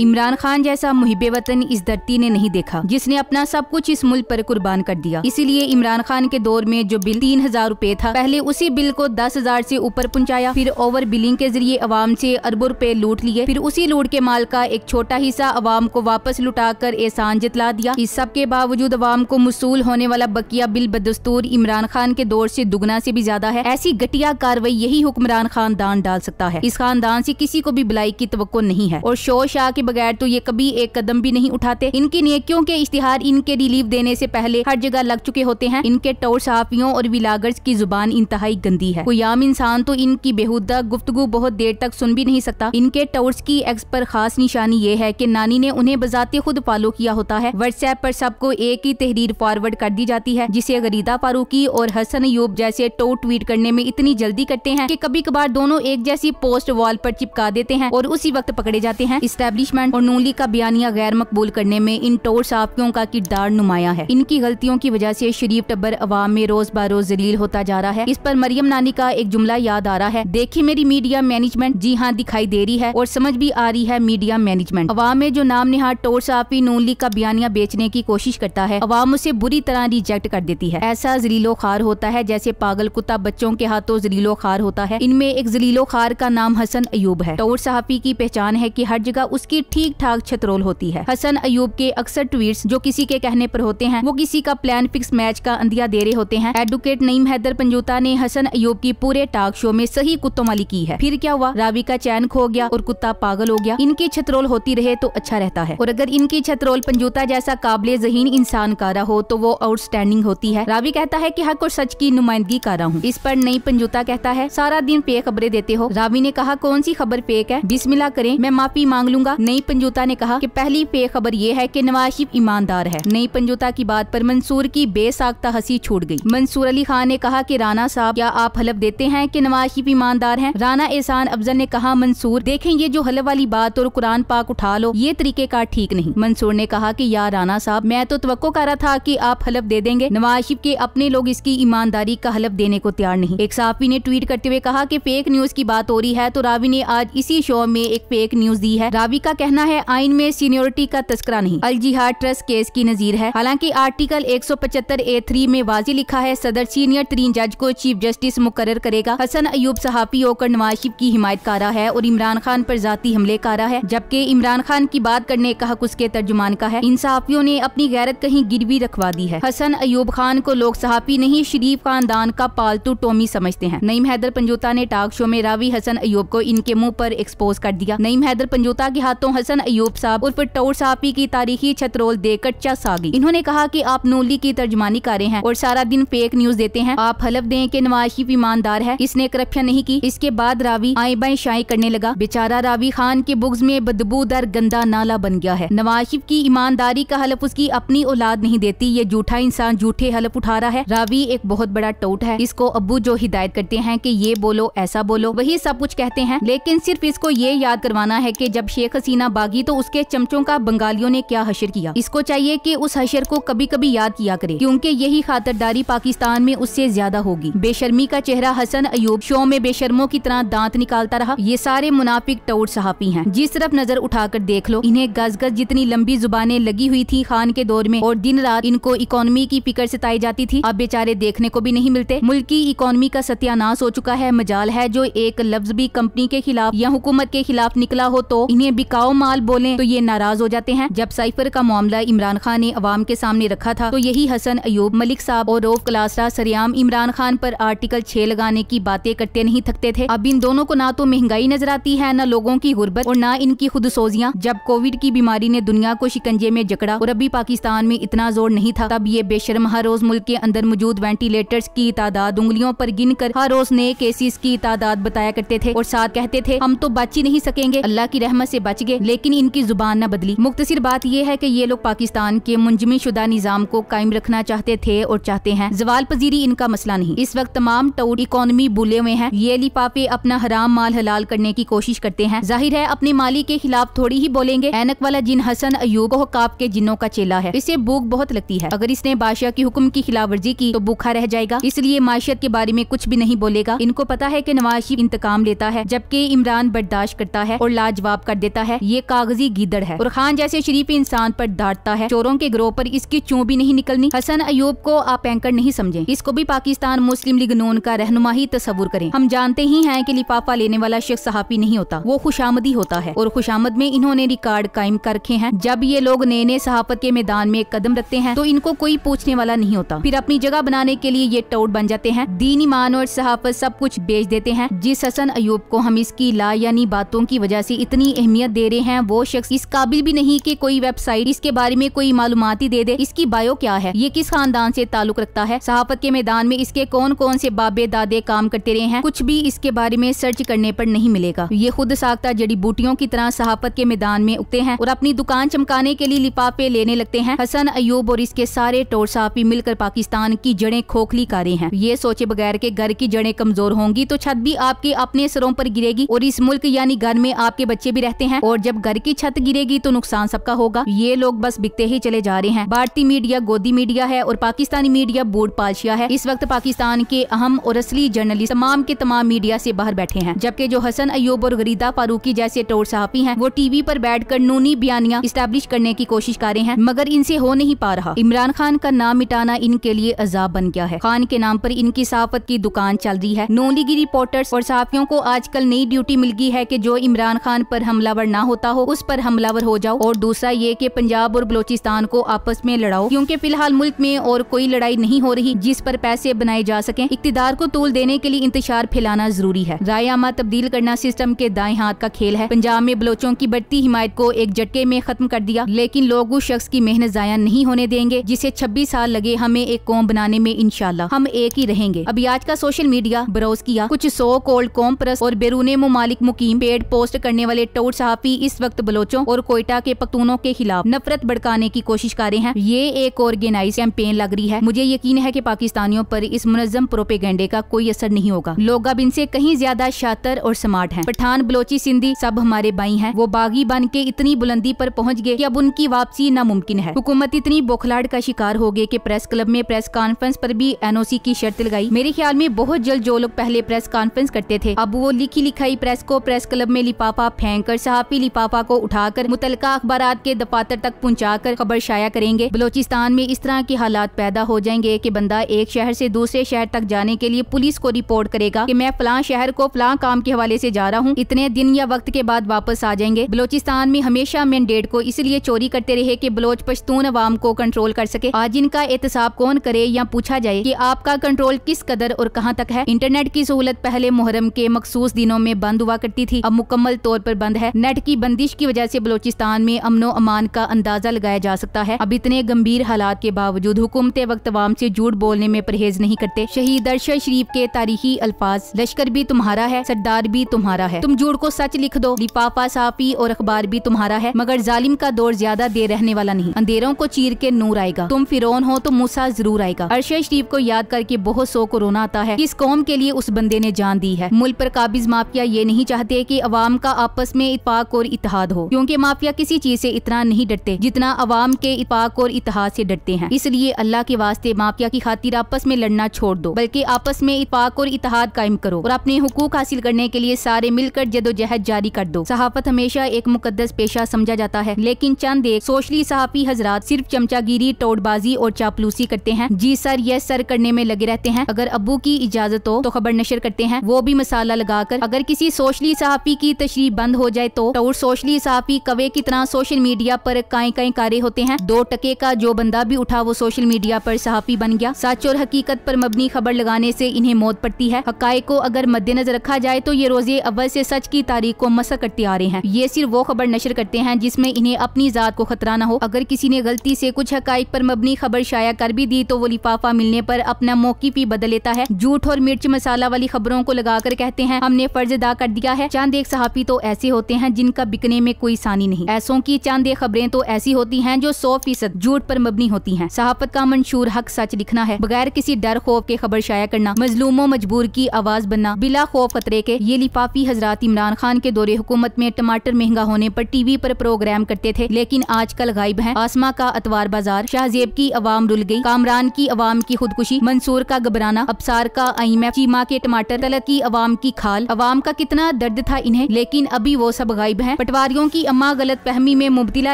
इमरान खान जैसा मुहिब्बे वतन इस धरती ने नहीं देखा, जिसने अपना सब कुछ इस मुल्क पर कुर्बान कर दिया। इसीलिए इमरान खान के दौर में जो बिल 3000 रुपए था, पहले उसी बिल को 10,000 से ऊपर पहुंचाया, फिर ओवर बिलिंग के जरिए अवाम से अरबों रुपए लूट लिए, फिर उसी लूट के माल का एक छोटा हिस्सा अवाम को वापस लुटाकर एहसान जतला दिया। इस सब के बावजूद अवाम को मसूल होने वाला बकिया बिल बदस्तूर इमरान खान के दौर से दुगना से भी ज्यादा है। ऐसी घटिया कार्रवाई यही हुक्मरान खानदान डाल सकता है। इस खानदान से किसी को भी भलाई की तवक्को नहीं है और शोर शाह के बगैर तो ये कभी एक कदम भी नहीं उठाते। इनकी नेकियों के इश्तिहार इनके रिलीफ देने से पहले हर जगह लग चुके होते हैं। इनके टोर सहाफियों और विलागर्स की जुबान इंतहाई गंदी है। कोई आम इंसान तो इनकी बेहुदा गुफ्तगू बहुत देर तक सुन भी नहीं सकता। इनके टोर्स की एक्स पर खास निशानी ये है कि नानी ने उन्हें बजाते खुद फॉलो किया होता है। व्हाट्सएप पर सबको एक ही तहरीर फॉरवर्ड कर दी जाती है, जिसे गरीदा फारूकी और हसन अयूब जैसे टो ट्वीट करने में इतनी जल्दी करते हैं कि कभी कभार दोनों एक जैसी पोस्ट वॉल पर चिपका देते हैं और उसी वक्त पकड़े जाते हैं। इस्टेब्लिशमेंट और नून लीग का बयानिया गैर मकबूल करने में इन टोर सहाफियों का किरदार नुमाया है। इनकी गलतियों की वजह से शरीफ टब्बर अवाम में रोज बारोज जलील होता जा रहा है। इस पर मरियम नानी का एक जुमला याद आ रहा है, देखी मेरी मीडिया मैनेजमेंट। जी हाँ, दिखाई दे रही है और समझ भी आ रही है मीडिया मैनेजमेंट। अवाम में जो नाम निहार टोर सहाफी नून लीग का बयानिया बेचने की कोशिश करता है, अवाम उसे बुरी तरह रिजेक्ट कर देती है। ऐसा जलीलो खार होता है जैसे पागल कुत्ता बच्चों के हाथों जलीलो खार होता है। इनमें एक जलीलो खार का नाम हसन अयूब है। टोर सहाफी की पहचान है कि हर जगह उसकी ठीक ठाक छतरोल होती है। हसन अयूब के अक्सर ट्वीट्स जो किसी के कहने पर होते हैं, वो किसी का प्लान फिक्स मैच का अंदिया दे रहे होते हैं। एडवोकेट नईम हैदर पंजूता ने हसन अयूब की पूरे टॉक शो में सही कुत्तों वाली की है। फिर क्या हुआ, रावी का चैन खो गया और कुत्ता पागल हो गया। इनकी छतरोल होती रहे तो अच्छा रहता है, और अगर इनकी छतरोल पंजूता जैसा काबिले ज़हीन इंसान का रहा हो तो वो आउटस्टैंडिंग होती है। रावी कहता है कि हक और सच की नुमाइंदगी कर रहा हूँ। इस पर नई पंजूता कहता है सारा दिन फेक खबरें देते हो। रावी ने कहा कौन सी खबर फेक है, बिस्मिल्लाह करें, मैं माफी मांग लूंगा। नई पंजूता ने कहा कि पहली फेक खबर ये है कि नवाज शरीफ ईमानदार है। नई पंजूता की बात पर मंसूर की बेसाख्ता हंसी छूट गई। मंसूर अली खान ने कहा कि राना साहब, क्या आप हलफ देते हैं कि नवाज शरीफ ईमानदार हैं? राना एहसान अफजल ने कहा मंसूर, देखें ये जो हलफ वाली बात और कुरान पाक उठा लो, ये तरीकेकार ठीक नहीं। मंसूर ने कहा कि यार राना साहब, मैं तो तवक्को कर रहा था कि आप हलफ दे देंगे। नवाज शरीफ के अपने लोग इसकी ईमानदारी का हलफ देने को तैयार नहीं। एक सहाफी ने ट्वीट करते हुए कहा कि फेक न्यूज की बात हो रही है, तो रावी ने आज इसी शो में एक फेक न्यूज दी है। रावी का कहना है आइन में सीनियोरिटी का तस्करा नहीं, अल जिहाद ट्रस्ट केस की नजीर है। हालांकि आर्टिकल 175A3 में वाज़ेह लिखा है सदर सीनियर तरीन जज को चीफ जस्टिस मुकर्रर करेगा। हसन अयूब सहाफी होकर नवाज शरीफ की हिमायत कर रहा है और इमरान खान पर जाती हमले कर रहा है, जबकि इमरान खान की बात करने का हक उसके तर्जुमान का है। इन सहाफियों ने अपनी गैरत कहीं गिरवी रखवा दी है। हसन अयूब खान को लोग सहाफी नहीं, शरीफ खानदान का पालतू टोमी समझते हैं। नईम हैदर पंजूता ने टॉक शो में रावी हसन अयूब को इनके मुंह पर एक्सपोज कर दिया। नईम हैदर पंजूता के हाथों हसन अयूब साहब उर्फ टोर सहाफी की तारीखी छतरोल देकर चस आ गई। इन्होंने कहा कि आप नून लीग की तर्जुमानी कर रहे हैं और सारा दिन फेक न्यूज देते हैं। आप हलफ दें कि नवाज शरीफ ईमानदार है, इसने करप्शन नहीं की। इसके बाद रावी आए बाएं शाई करने लगा। बेचारा रावी खान के बुग्ज में बदबूदार गंदा नाला बन गया है। नवाज शरीफ की ईमानदारी का हलफ उसकी अपनी औलाद नहीं देती। ये झूठा इंसान झूठे हलफ उठा रहा है। रावी एक बहुत बड़ा टोट है। इसको अब्बू जो हिदायत करते हैं कि ये बोलो ऐसा बोलो, वही सब कुछ कहते हैं, लेकिन सिर्फ इसको ये याद करवाना है कि जब शेख हसीना भागी तो उसके चमचों का बंगालियों ने क्या हशर किया। इसको चाहिए कि उस हशर को कभी कभी याद किया करे, क्योंकि यही खातिरदारी पाकिस्तान में उससे ज्यादा होगी। बेशर्मी का चेहरा हसन अयूब शो में बेशर्मों की तरह दांत निकालता रहा। ये सारे मुनाफिक टोट सहाफी हैं। जिस तरफ नजर उठाकर देख लो, इन्हें गज गज जितनी लंबी जुबानें लगी हुई थी खान के दौर में और दिन रात इनको इकोनॉमी की फिक्र सताई जाती थी, अब बेचारे देखने को भी नहीं मिलते। मुल्क की इकोनॉमी का सत्यानाश हो चुका है। मजाल है जो एक लफ्ज भी कंपनी के खिलाफ या हुकूमत के खिलाफ निकला हो तो इन्हें बिकाऊ माल बोलें तो ये नाराज हो जाते हैं। जब साइफर का मामला इमरान खान ने अवाम के सामने रखा था तो यही हसन अयूब, मलिक साहब और रऊफ क्लासरा सरेआम इमरान खान पर आर्टिकल 6 लगाने की बातें करते नहीं थकते थे। अब इन दोनों को ना तो महंगाई नजर आती है, न लोगों की गुर्बत और ना इनकी खुदसोजियां। जब कोविड की बीमारी ने दुनिया को शिकंजे में जकड़ा और अभी पाकिस्तान में इतना जोर नहीं था, तब ये बेशर्म हर रोज मुल्क के अंदर मौजूद वेंटिलेटर्स की तादाद उंगलियों पर गिनकर हर रोज नए केसेस की तादाद बताया करते थे और साथ कहते थे हम तो बच ही नहीं सकेंगे, अल्लाह की रहमत से बच गए। लेकिन इनकी जुबान न बदली। मुख्तसर बात यह है कि ये लोग पाकिस्तान के मुंजमी शुदा निजाम को कायम रखना चाहते थे और चाहते हैं। जवाल पजीरी इनका मसला नहीं। इस वक्त तमाम टोट इकोनॉमी बुले हुए हैं। ये लिफाफे अपना हराम माल हलाल करने की कोशिश करते हैं। जाहिर है अपने माली के खिलाफ थोड़ी ही बोलेंगे। ऐनक वाला जिन हसन अयूब काप के जिन्नों का चेला है। इसे भूख बहुत लगती है। अगर इसने बादशाह की हुक्म की खिलाफवर्जी की तो भूखा रह जाएगा, इसलिए माशियत के बारे में कुछ भी नहीं बोलेगा। इनको पता है कि नवाज शरीफ इंतकाम लेता है, जबकि इमरान बर्दाश्त करता है और लाजवाब कर देता है। ये कागजी गीदड़ है और खान जैसे शरीफ इंसान पर डांटता है। चोरों के गिरोह पर इसकी चूं भी नहीं निकलनी। हसन अयूब को आप एंकर नहीं समझें, इसको भी पाकिस्तान मुस्लिम लीग नून का रहनुमा ही तस्वुर करें। हम जानते ही हैं कि लिफाफा लेने वाला शख्स सहाफी नहीं होता, वो खुशामदी होता है और खुशामद में इन्होंने रिकॉर्ड कायम कर रखे हैं। जब ये लोग नए नए सहाफत के मैदान में कदम रखते हैं तो इनको कोई पूछने वाला नहीं होता, फिर अपनी जगह बनाने के लिए ये टोट बन जाते हैं। दीन ईमान और सहाफत सब कुछ बेच देते हैं। जिस हसन अयूब को हम इसकी ला यानी बातों की वजह से इतनी अहमियत दे रहे हैं, वो शख्स इस काबिल भी नहीं कि कोई वेबसाइट इसके बारे में कोई मालूमात ही दे दे। इसकी बायो क्या है, ये किस खानदान से ताल्लुक रखता है, सहाफत के मैदान में इसके कौन कौन से बाबे दादे काम करते रहे हैं, कुछ भी इसके बारे में सर्च करने पर नहीं मिलेगा। ये खुद साख्ता जड़ी बूटियों की तरह सहाफत के मैदान में उगते हैं और अपनी दुकान चमकाने के लिए लिफाफे लेने लगते हैं। हसन अयूब और इसके सारे टोर सहाफी मिलकर पाकिस्तान की जड़ें खोखली कर रहे हैं। ये सोचे बगैर के घर की जड़ें कमजोर होंगी तो छत भी आपके अपने सरों पर गिरेगी और इस मुल्क यानी घर में आपके बच्चे भी रहते हैं और जब घर की छत गिरेगी तो नुकसान सबका होगा। ये लोग बस बिकते ही चले जा रहे हैं। भारतीय मीडिया गोदी मीडिया है और पाकिस्तानी मीडिया बूढ़ पालशिया है। इस वक्त पाकिस्तान के अहम और असली जर्नलिस्ट तमाम के तमाम मीडिया से बाहर बैठे हैं, जबकि जो हसन अयूब और गरीदा फारूकी जैसे टोर सहाफी हैं वो टीवी पर बैठकर नूनी बयानियां इस्टेब्लिश करने की कोशिश कर रहे हैं, मगर इनसे हो नहीं पा रहा। इमरान खान का नाम मिटाना इनके लिए अजाब बन गया है। खान के नाम पर इनकी सहाफत की दुकान चल रही है। नून लीगी रिपोर्टर्स और सहाफियों को आजकल नई ड्यूटी मिल गई है कि जो इमरान खान पर हमलावर ना होता हो उस पर हमलावर हो जाओ, और दूसरा ये कि पंजाब और बलोचिस्तान को आपस में लड़ाओ, क्योंकि फिलहाल मुल्क में और कोई लड़ाई नहीं हो रही जिस पर पैसे बनाए जा सकें। इक्तिदार को तूल देने के लिए इंतशार फैलाना जरूरी है। राय आमा तब्दील करना सिस्टम के दाएं हाथ का खेल है। पंजाब में बलोचों की बढ़ती हिमायत को एक झटके में खत्म कर दिया, लेकिन लोग उस शख्स की मेहनत जाया नहीं होने देंगे जिसे 26 साल लगे हमें एक कौम बनाने में। इंशाल्लाह हम एक ही रहेंगे। अभी आज का सोशल मीडिया ब्राउज किया, कुछ 100 कोल्ड कौम परस्त और बैरूने मुमालिक मुकीम पेड पोस्ट करने वाले टोर सहाफी इस वक्त बलोचों और कोयटा के पख्तूनों के खिलाफ नफरत भड़काने की कोशिश कर रहे हैं। ये एक ऑर्गेनाइज कैंपेन लग रही है। मुझे यकीन है कि पाकिस्तानियों पर इस मुनज़्ज़म प्रोपेगेंडे का कोई असर नहीं होगा। लोग अब इनसे कहीं ज्यादा शातिर और स्मार्ट हैं। पठान बलोची सिंधी सब हमारे भाई हैं। वो बागी बन के इतनी बुलंदी पर पहुंच गए कि अब उनकी वापसी नामुमकिन है। हुकूमत इतनी बौखलाहट का शिकार हो गई कि प्रेस क्लब में प्रेस कॉन्फ्रेंस पर भी एनओसी की शर्त लगाई। मेरे ख्याल में बहुत जल्द जो लोग पहले प्रेस कॉन्फ्रेंस करते थे अब वो लिखी लिखाई प्रेस को प्रेस क्लब में लिफाफा फेंक कर सहाफी लिफाफा को उठाकर मुतलका अखबारात के दफातर तक पहुंचाकर खबर शाया करेंगे। बलोचिस्तान में इस तरह के हालात पैदा हो जाएंगे कि बंदा एक शहर से दूसरे शहर तक जाने के लिए पुलिस को रिपोर्ट करेगा कि मैं फलां शहर को फलां काम के हवाले से जा रहा हूँ, इतने दिन या वक्त के बाद वापस आ जाएंगे। बलोचिस्तान में हमेशा मैंडेट को इसलिए चोरी करते रहे कि बलोच पश्तून अवाम को कंट्रोल कर सके। आज इनका एहतसाब कौन करे या पूछा जाए कि आपका कंट्रोल किस कदर और कहां तक है। इंटरनेट की सहूलत पहले मुहर्रम के मखसूस दिनों में बंद हुआ करती थी, अब मुकम्मल तौर पर बंद है। नेट की बंदिश की वजह से बलोचिस्तान में अमनो अमान का अंदाजा लगाया जा सकता है। अब इतने गंभीर हालात के बावजूद हुकूमत वक्त अवाम से झूठ बोलने में परहेज नहीं करते। शहीद अरशद शरीफ के तारीखी अल्फाज, लश्कर भी तुम्हारा है, सरदार भी तुम्हारा है, तुम झूठ को सच लिख दो, लिफाफा साफी और अखबार भी तुम्हारा है, मगर जालिम का दौर ज्यादा देर रहने वाला नहीं। अंधेरों को चीर के नूर आएगा। तुम फिरौन हो तो मूसा जरूर आएगा। अरशद शरीफ को याद करके बहुत सौ को रोना आता है। किस कौम के लिए उस बंदे ने जान दी है। मुल्क पर काबिज माफिया ये नहीं चाहते कि अवाम का आपस में इत्तेफाक और इत्तेहाद हो, क्योंकि माफिया किसी चीज से इतना नहीं डरते जितना अवाम के इत्तेफाक और इत्तेहाद से डरते हैं। इसलिए अल्लाह के वास्ते माफिया की खातिर आपस में लड़ना छोड़ दो, बल्कि आपस में इत्तेफाक और इत्तेहाद कायम करो और अपने हुकूक हासिल करने के लिए सारे मिलकर जदोजहद जारी कर दो। सहाफत हमेशा एक मुकद्दस पेशा समझा जाता है, लेकिन चंद एक सोशली सहाफी हजरात सिर्फ चमचागिरी, टोटबाजी और चापलूसी करते हैं। जी सर यस सर करने में लगे रहते हैं। अगर अब्बू की इजाजत हो तो खबर नशर करते हैं, वो भी मसाला लगाकर। अगर किसी सोशली सहाफी की तशरीह बंद हो जाए तो टोर सोशली सहाफी कवे की तरह सोशल मीडिया पर काई कारे होते हैं। 2 टके का जो बंदा भी उठा वो सोशल मीडिया पर सहाफी बन गया। सच और हकीकत पर मबनी खबर लगाने से इन्हें मौत पड़ती है। हकायक को अगर मद्देनजर रखा जाए तो ये रोजे अव्वल से सच की तारीख को मसक करते आ रहे हैं। ये सिर्फ वो खबर नशर करते हैं जिसमें इन्हें अपनी जात को खतरा न हो। अगर किसी ने गलती से कुछ हकायक पर मबनी खबर शाया कर भी दी तो वो लिफाफा मिलने पर अपना मौकिफ ही बदल लेता है। झूठ और मिर्च मसाला वाली खबरों को लगाकर कहते हैं हमने फर्ज अदा कर दिया है। चंद एक सहाफी तो ऐसे होते हैं जिनका बिकने में कोई सानी नहीं। ऐसों की चंद एक खबरें तो ऐसी होती हैं जो 100% झूठ पर मबनी होती हैं। सहाफत का मंशूर हक सच लिखना है, बगैर किसी डर खौफ के खबर शाया करना, मजलूमों मजबूर की आवाज बनना बिला खौफ खतरे के। ये लिफाफी हजरात इमरान खान के दौरे हुकूमत में टमाटर महंगा होने पर टीवी पर प्रोग्राम करते थे, लेकिन आजकल गायब हैं। आसमा का अतवार बाजार, शाहजेब की अवाम रुल गई, कामरान की अवाम की खुदकुशी, मंसूर का घबराना, अबसार का चीमा के टमाटर, तलत की अवाम की खाल। अवाम का कितना दर्द था इन्हें, लेकिन अभी वो सब गायब हैं। है। पटवारियों की अम्मा गलत फहमी में मुब्तिला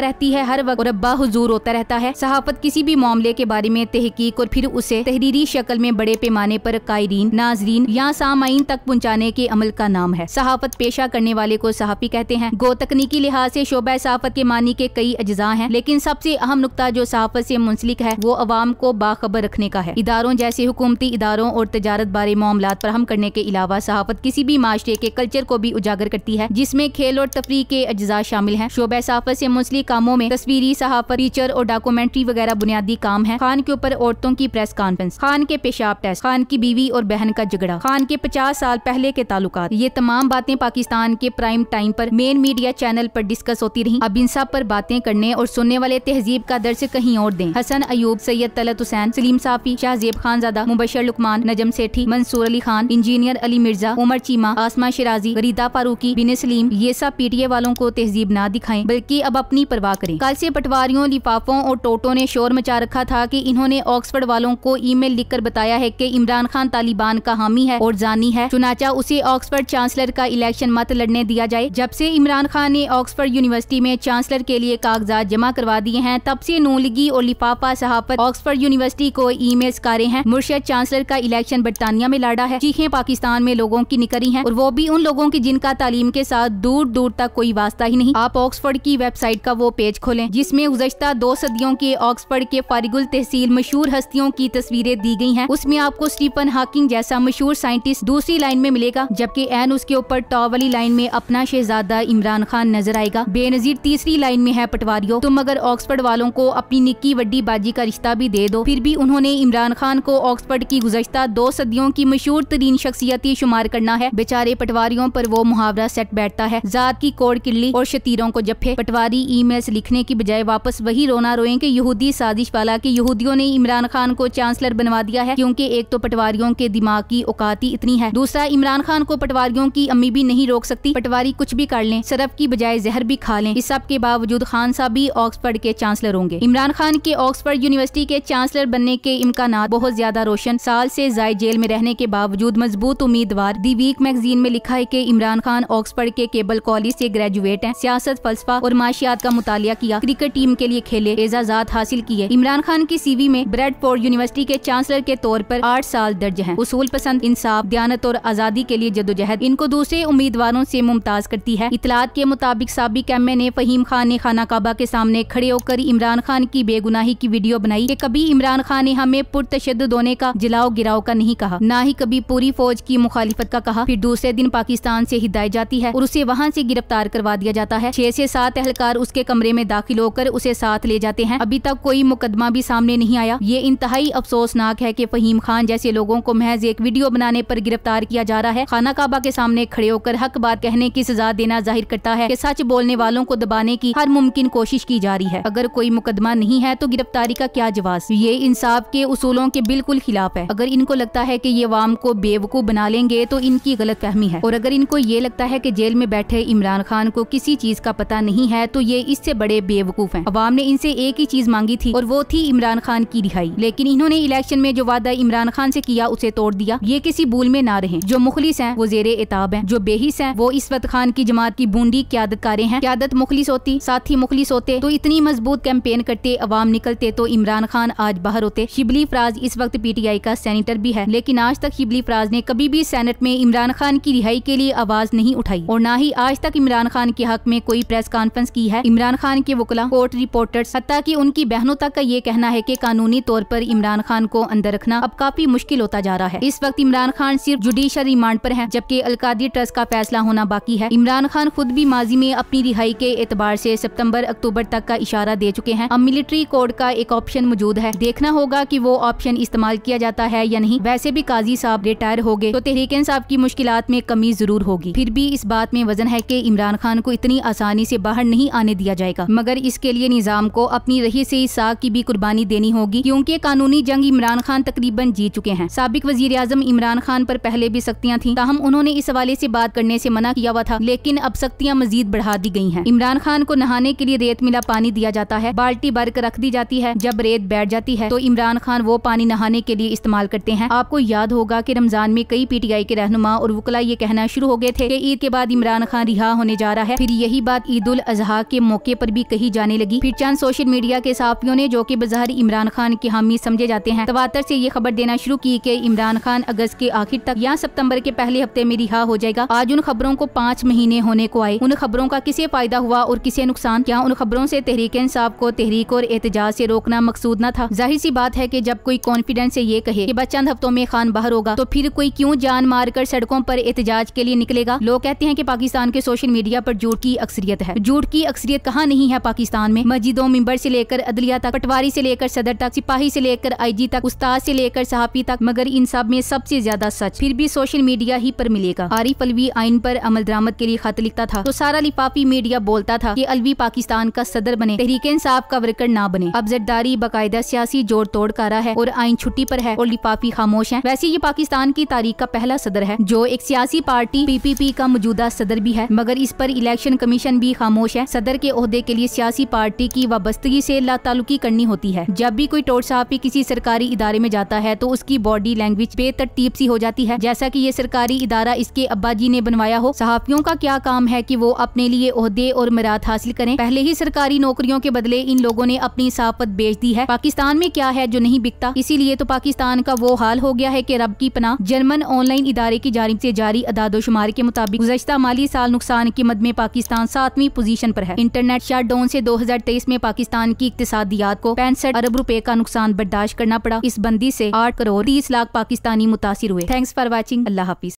रहती है हर वक्त और अब्बा हुजूर होता रहता है। सहाफत किसी भी मामले के बारे में तहकीक और फिर उसे तहरीरी शक्ल में बड़े पैमाने पर कायरीन, नाजरीन या सामाईन तक पहुँचाने के अमल का नाम है। सहाफत पेशा करने वाले को सहाफी कहते हैं। गो तकनीकी लिहाज से शोबा सहाफत के मानी के कई अज्जा हैं, लेकिन सबसे अहम नुक्ता जो सहाफत से मुंसलिक है वो अवाम को बाखबर रखने का है। इदारों जैसे हुकूमती इदारों और तजारत बारे मामलात फराहम करने के अलावा सहाफत किसी भी माशरे के कल्चर को भी उजागर करती है, जिसमें खेल और तफरीह के अज्जा शामिल हैं। शोबा सहाफत से मुंसलिक कामों में तस्वीरी सहाफत, फीचर और डॉक्यूमेंट्री वगैरह बुनियादी काम है। खान के ऊपर औरतों की प्रेस कॉन्फ्रेंस, खान के पेशाब टेस्ट, खान की बीवी और बहन का झगड़ा, खान के 50 साल पहले के ताल्लुकात, ये तमाम बातें पाकिस्तान के प्राइम टाइम पर मेन मीडिया चैनल पर डिस्कस होती रही। अब इन सब पर बातें करने और सुनने वाले तहजीब का दर्स कहीं और दें। हसन अयूब, सैयद तलत हुसैन, सलीम साफी, शाहजेब खानजादा, मुबशर लुकमान, नजम सेठी, मंसूर अली खान, इंजीनियर अली मिर्जा, उमर चीमा, आसमा शिराजी, गरीदा फारूकी, बिन सलीम, ये सब पीटीए वालों को तहजीब ना दिखाएं बल्कि अब अपनी परवाह करें। कल से पटवारियों, लिफाफों और टोटों ने शोर मचा रखा था कि इन्होंने ऑक्सफोर्ड वालों को ईमेल लिखकर बताया है कि इमरान खान तालिबान का हामी है और जानी है, चुनाचा उसे ऑक्सफोर्ड चांसलर का इलेक्शन मत लड़ने दिया जाए। जब से इमरान खान ने ऑक्सफोर्ड यूनिवर्सिटी में चांसलर के लिए कागजात जमा करवा दिए हैं, तब से नून लीगी और लिफाफा सहाफत ऑक्सफोर्ड यूनिवर्सिटी को ईमेल कारे हैं। मुर्शद चांसलर का इलेक्शन बरतानिया में लड़ा है, चीखें पाकिस्तान में लोगों की निकली हैं और वो भी उन लोगों की जिनका तालीम के साथ दूर दूर तक कोई वास्ता ही नहीं। आप ऑक्सफोर्ड की वेबसाइट का वो पेज खोलें जिसमें गुज़श्ता 2 सदियों के ऑक्सफोर्ड के फारिगुल तहसील मशहूर हस्तियों की तस्वीरें दी गई हैं। उसमें आपको स्टीफन हॉकिंग जैसा मशहूर साइंटिस्ट दूसरी लाइन में मिलेगा, जबकि एन उसके ऊपर टॉप वाली लाइन में अपना शहजादा इमरान खान नजर आएगा। बेनजीर तीसरी लाइन में है, पटवारियों तुम अगर ऑक्सफोर्ड वालों को अपनी निक्की वड्डी बाजी का रिश्ता भी दे दो, फिर भी उन्होंने इमरान खान को ऑक्सफोर्ड की गुज़श्ता 2 सदियों की मशहूर तरीन शख्सियत शुमार करना है। बेचारे पटवारियों पर वो मुहावरा सेट बैठता है, जात की कोड़ किल्ली और शतीरों को जफ्फे। पटवारी ईमेल्स लिखने की बजाय वापस वही रोना रोएं कि यहूदी साजिश वाला कि यहूदियों ने इमरान खान को चांसलर बनवा दिया है, क्योंकि एक तो पटवारियों के दिमाग की औकात ही इतनी है, दूसरा इमरान खान को पटवारियों की अम्मी भी नहीं रोक सकती। पटवारी कुछ भी कर लें, सरफ की बजाय जहर भी खा लें, इस सब के बावजूद खान साहब भी ऑक्सफोर्ड के चांसलर होंगे। इमरान खान के ऑक्सफोर्ड यूनिवर्सिटी के चांसलर बनने के इम्कानात बहुत ज्यादा रोशन। साल से जायद जेल में रहने के बावजूद मजबूत उम्मीदवार। दी वीक मैगजीन में लिखा है कि इमरान खान ऑक्सफोर्ड के केबल कॉलेज से ग्रेजुएट हैं, सियासत, फलसफा और माशियात का मुतालिया किया, क्रिकेट टीम के लिए खेले, एजाजात हासिल किए। इमरान खान की सीवी में ब्रेडफोर्ड यूनिवर्सिटी के चांसलर के तौर पर 8 साल दर्ज हैं। उसूल पसंद, इंसाफ, दयानत और आजादी के लिए जदोजहद इनको दूसरे उम्मीदवारों से मुमताज करती है। इतलात के मुताबिक साबिक एमए ने फहीम खान ने खाना काबा के सामने खड़े होकर इमरान खान की बेगुनाही की वीडियो बनाई कि कभी इमरान खान ने हमें पुरतशद्दुद होने का, जलाओ गिराओ का नहीं कहा, ना ही कभी पूरी फौज की मुखालिफत का कहा। फिर दूसरे दिन पाकिस्तान से हिदायत जाती है और उसे वहाँ से गिरफ्तार करवा दिया जाता है। 6 से 7 एहलकार उसके कमरे में दाखिल होकर उसे साथ ले जाते हैं। अभी तक कोई मुकदमा भी सामने नहीं आया। ये इंतहाई अफसोसनाक है कि फहीम खान जैसे लोगों को महज एक वीडियो बनाने पर गिरफ्तार किया जा रहा है। खाना काबा के सामने खड़े होकर हक बात कहने की सजा देना जाहिर करता है कि सच बोलने वालों को दबाने की हर मुमकिन कोशिश की जा रही है। अगर कोई मुकदमा नहीं है तो गिरफ्तारी का क्या जवाब? ये इंसाफ के उसूलों के बिल्कुल खिलाफ है। अगर इनको लगता है कि ये अवाम को बेवकूफ बना लेंगे तो इनकी गलत फहमी है, और अगर इनको ये लगता है कि जेल में बैठे इमरान खान को किसी चीज का पता नहीं है तो ये इससे बड़े बेवकूफ हैं। अवाम ने इनसे एक ही चीज मांगी थी और वो थी इमरान खान की रिहाई, लेकिन इन्होंने इलेक्शन में जो वादा इमरान खान से किया उसे तोड़ दिया। ये किसी भूल में ना रहे। जो मुखलिस हैं वो जेरे इताब हैं, जो बेहिस हैं वो इसवत खान की जमात की बूंदी क्यादतकारें हैं। क्यादत मुखलिस होती, साथी मुखलिस होते तो इतनी मजबूत कैंपेन करते, अवाम निकलते तो इमरान खान आज बाहर होते। शिबली फराज इस वक्त पीटीआई का सेनेटर भी है, लेकिन आज तक शिबली फराज ने कभी भी सेनेट में इमरान खान की रिहाई के लिए आवाज नहीं उठाई और ना ही आज तक इमरान खान के हक में कोई प्रेस कॉन्फ्रेंस की है। इमरान खान के वकला, कोर्ट रिपोर्टर्स, हत्ता कि उनकी बहनों तक का ये कहना है कि कानूनी तौर पर इमरान खान को अंदर रखना अब काफी मुश्किल होता जा रहा है। इस वक्त इमरान खान सिर्फ जुडिशल रिमांड पर है, जबकि अलकादी ट्रस्ट का फैसला होना बाकी है। इमरान खान खुद भी माजी में अपनी रिहाई के एतबार से सितंबर अक्टूबर तक का इशारा दे चुके हैं। अब मिलिट्री कोड का एक ऑप्शन मौजूद है, देखना होगा कि वो ऑप्शन इस्तेमाल किया जाता है या नहीं। वैसे भी काजी साहब रिटायर हो गए तो तहरीक इंसाफ की मुश्किलात में कमी जरूर होगी। फिर भी इस बात में वजन है कि इमरान खान को इतनी आसानी से बाहर नहीं आने दिया जाएगा, मगर इसके लिए निजाम को अपनी रही से साख की भी कुर्बानी देनी होगी, क्योंकि कानूनी जंग इमरान खान तकरीबन जीत चुके हैं। साबिक वजीर आजम इमरान खान पर पहले भी सख्तियां थी, ताहम उन्होंने इस हवाले से बात करने से मना किया हुआ था, लेकिन अब सख्तियां मजीद बढ़ा दी गई हैं। इमरान खान को नहाने के लिए रेत मिला पानी दिया जाता है, बाल्टी भर कर रख दी जाती है। जब रेत बैठ जाती है तो इमरान खान वो पानी नहाने के लिए इस्तेमाल करते हैं। आपको याद होगा कि रमजान में कई पीटीआई के रहनुमा और वकला ये कहना शुरू हो गए थे कि ईद के बाद इमरान खान रिहा होने जा जा रहा है। फिर यही बात ईद उल अजहा के मौके पर भी कही जाने लगी। फिर चंद सोशल मीडिया के सहाफियों ने, जो कि बज़ाहिर इमरान खान के हामी समझे जाते हैं, तवातर से ये खबर देना शुरू की कि इमरान खान अगस्त के आखिर तक या सितंबर के पहले हफ्ते में रिहा हो जाएगा। आज उन खबरों को 5 महीने होने को आए। उन खबरों का किसे फायदा हुआ और किसे नुकसान? क्या उन खबरों से तहरीक इंसाफ को तहरीक और एहतजाज से रोकना मकसूद न था? जाहिर सी बात है कि जब कोई कॉन्फिडेंस से ये कहे कि बस चंद हफ्तों में खान बाहर होगा, तो फिर कोई क्यों जान मारकर सड़कों पर एहतजाज के लिए निकलेगा? लोग कहते हैं कि पाकिस्तान के सोशल मीडिया पर झूठ की अक्सरियत है। झूठ की अक्सरियत कहाँ नहीं है पाकिस्तान में। मस्जिदों, मिंबर से लेकर अदलिया तक, पटवारी से लेकर सदर तक, सिपाही से लेकर IG तक, उस्ताद से लेकर सहाफी तक, मगर इन सब में सबसे ज्यादा सच फिर भी सोशल मीडिया ही पर मिलेगा। आरिफ अलवी आइन पर अमल दरामद के लिए खत लिखता था तो सारा लिफाफी मीडिया बोलता था कि अलवी पाकिस्तान का सदर बने, तहरीक इंसाफ का वर्कर ना बने। अब जरदारी बाकायदा सियासी जोड़ तोड़ कर रहा है और आइन छुट्टी पर है और लिफाफी खामोश है। वैसे ये पाकिस्तान की तारीख का पहला सदर है जो एक सियासी पार्टी PPP का मौजूदा सदर भी है, मगर इस पर इलेक्शन कमीशन भी खामोश है। सदर के ओहदे के लिए सियासी पार्टी की वाबस्तगी से लाताल्लुकी करनी होती है। जब भी कोई टोट साहबी किसी सरकारी इदारे में जाता है तो उसकी बॉडी लैंग्वेज बेतरतीब सी हो जाती है, जैसा कि ये सरकारी इदारा इसके अब्बा जी ने बनवाया हो। सहाफियों का क्या काम है कि वो अपने लिए ओहदे और मराद हासिल करें। पहले ही सरकारी नौकरियों के बदले इन लोगों ने अपनी साफत बेच दी है। पाकिस्तान में क्या है जो नहीं बिकता? इसीलिए तो पाकिस्तान का वो हाल हो गया है कि रब की पनाह। जर्मन ऑनलाइन इदारे की जानिब से जारी अदादोशुमार के मुताबिक गुज़श्ता माली साल नुकसान की मद में पाकिस्तान 7वीं पोजीशन पर है। इंटरनेट शटडाउन से 2023 में पाकिस्तान की इक्तिसादियात को 65 अरब रुपए का नुकसान बर्दाश्त करना पड़ा। इस बंदी से 8 करोड़ 30 लाख पाकिस्तानी मुतासिर हुए। Thanks for watching. Allah Hafiz.